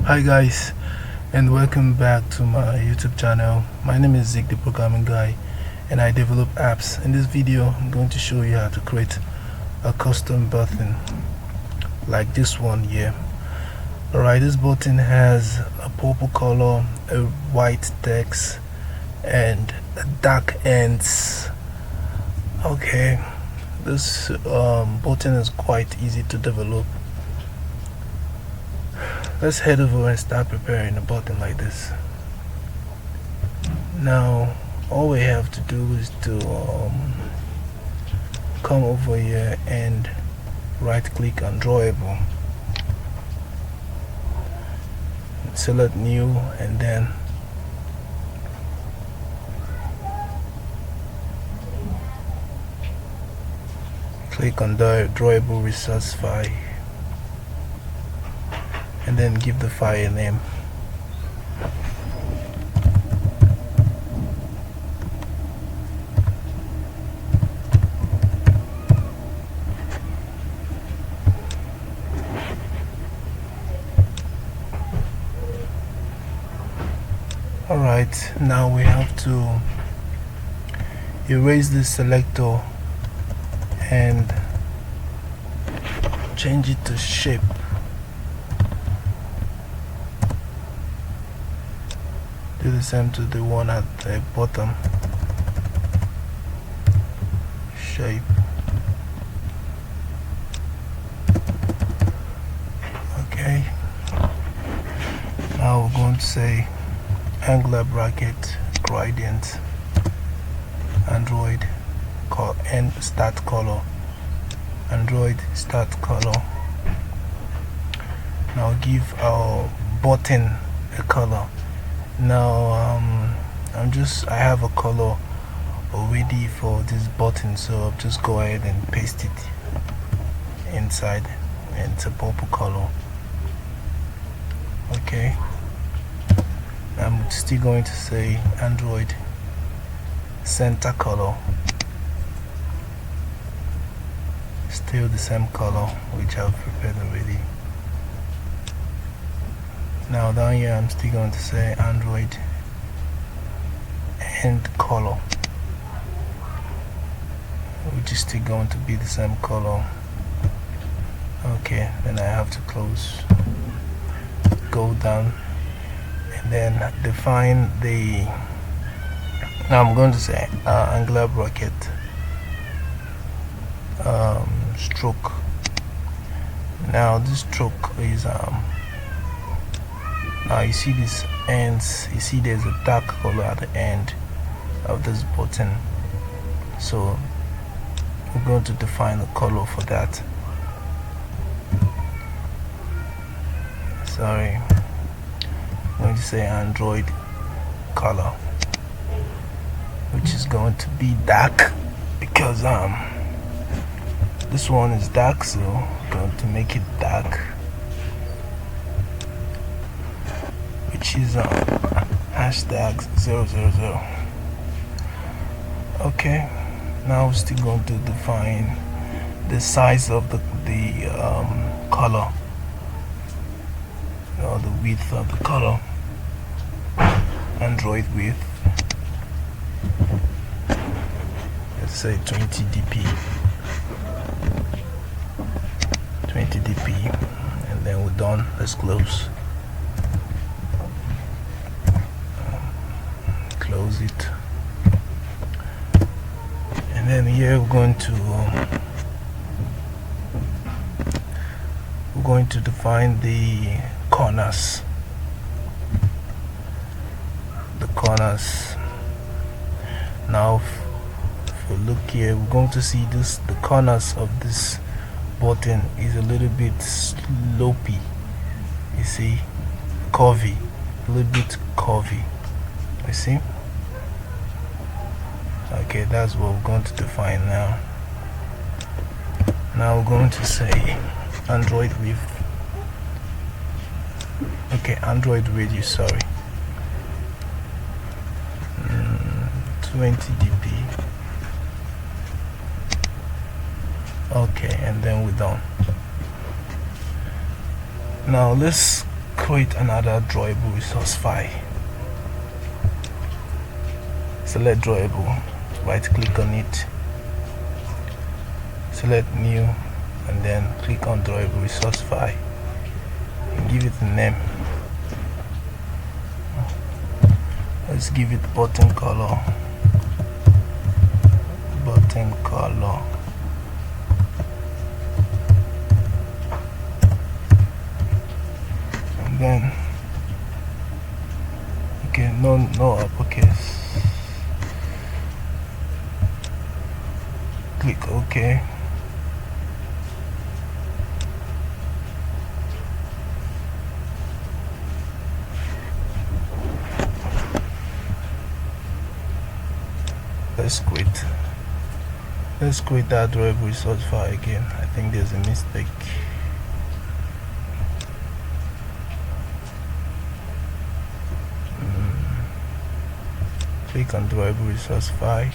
Hi guys, and welcome back to my YouTube channel. My name is Zig, the programming guy, and I develop apps. In this video I'm going to show you how to create a custom button like this one here. Alright, this button has a purple color, a white text, and dark ends. Okay, this button is quite easy to develop. Let's head over and start preparing a button like this. Now all we have to do is to come over here and right click on drawable, select new, and then click on the drawable resource file, and then give the file a name. Alright, now we have to erase this selector and change it to shape. Do the same to the one at the bottom. Shape. Okay. Now we're going to say angular bracket gradient android and start color. Android start color. Now give our button a color. Now I have a color already for this button, so I'll just go ahead and paste it inside, and it's a purple color. Okay, I'm still going to say Android center color, still the same color which I've prepared already. Now down here I'm still going to say Android end color, which is still going to be the same color. Okay, then I have to close, go down, and then define the, now I'm going to say angular bracket stroke. Now this stroke is now you see these ends, you see there's a dark color at the end of this button, so we're going to define a color for that. Sorry, I'm going to say Android color, which is going to be dark because this one is dark, so I'm going to make it dark, which is hashtag 000. Okay, now we're still going to define the size of the color, or the width of the color. Android width, let's say 20 dp, and then we're done. Let's close. Close it, and then here we're going to define the corners. Now if we look here, we're going to see this, the corners of this button is a little bit slopey, you see, curvy, a little bit curvy, you see. Okay, that's what we're going to define now. Now we're going to say Android width. Okay, Android radius, sorry, 20 dp. Okay, and then we're done. Now let's create another drawable resource file. Select drawable, right click on it, select new, and then click on drawable resource file and give it a name. Let's give it button color. And then okay, no uppercase. Click OK. Let's create that drawable resource file again. I think there's a mistake. Click on drawable resource file.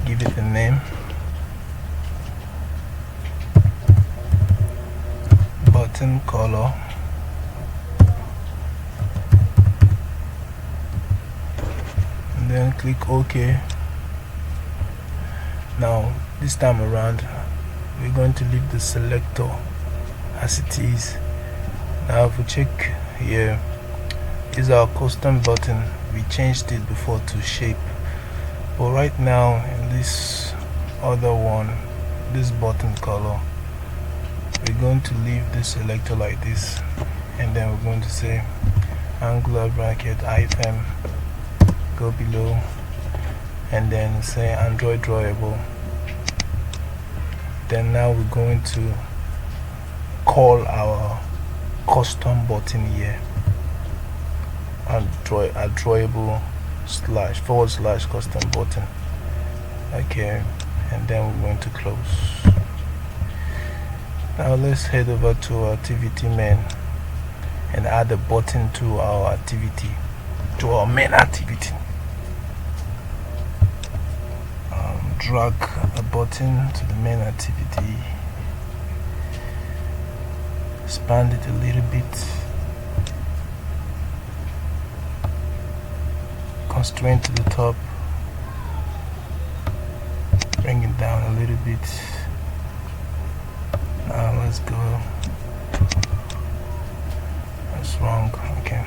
Give it a name. Button color. And then click OK. Now this time around we're going to leave the selector as it is. Now if we check here, is our custom button. We changed it before to shape, but right now in this other one, this button color, we're going to leave this selector like this, and then we're going to say angular bracket ifm, go below, and then say Android drawable. Then now we're going to call our custom button here, drawable / custom button. Okay, and then we're going to close. Now let's head over to our activity main and add a button to our activity, to our main activity. Drag a button to the main activity, expand it a little bit, constraint to the top, bring it down a little bit. Now let's go. That's wrong. Okay,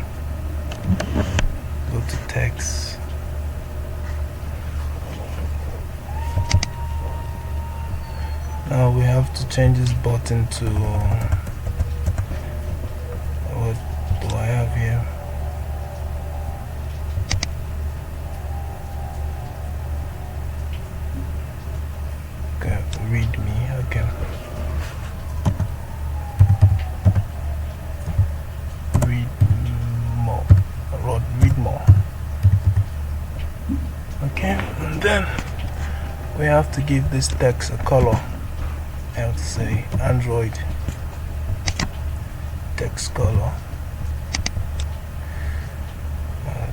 go to text. Now we have to change this button to what do I have here? Okay, read me. Okay, read more. Okay, and then we have to give this text a color. I have to say Android text color.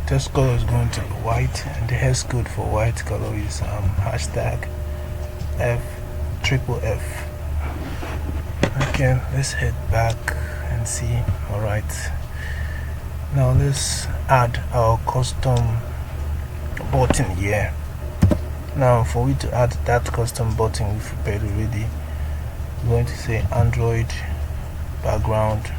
Text color is going to be white, and the hex code for white color is hashtag F. Okay, let's head back and see. Alright, now let's add our custom button here. Now for we to add that custom button we've prepared already, we're going to say Android background.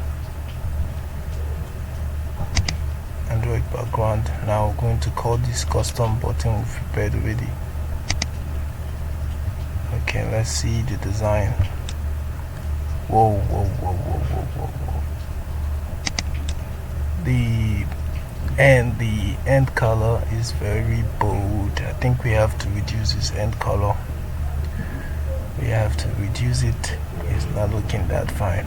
Now we're going to call this custom button we've prepared already. Okay, let's see the design. Whoa. The end color is very bold. I think we have to reduce this end color. We have to reduce it. It's not looking that fine.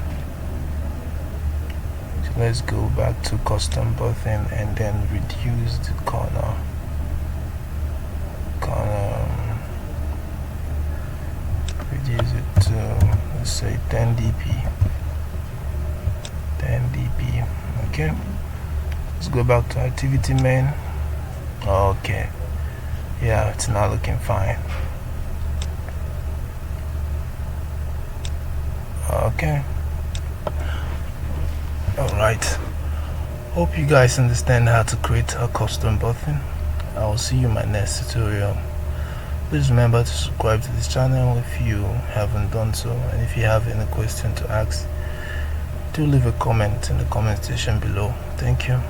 So let's go back to custom button and then reduce the corner. Reduce it to, let's say 10 dp. Okay, let's go back to activity main. Okay, yeah, it's not looking fine. Okay. Alright, hope you guys understand how to create a custom button. I will see you in my next tutorial. Please remember to subscribe to this channel if you haven't done so, and if you have any question to ask, do leave a comment in the comment section below. Thank you.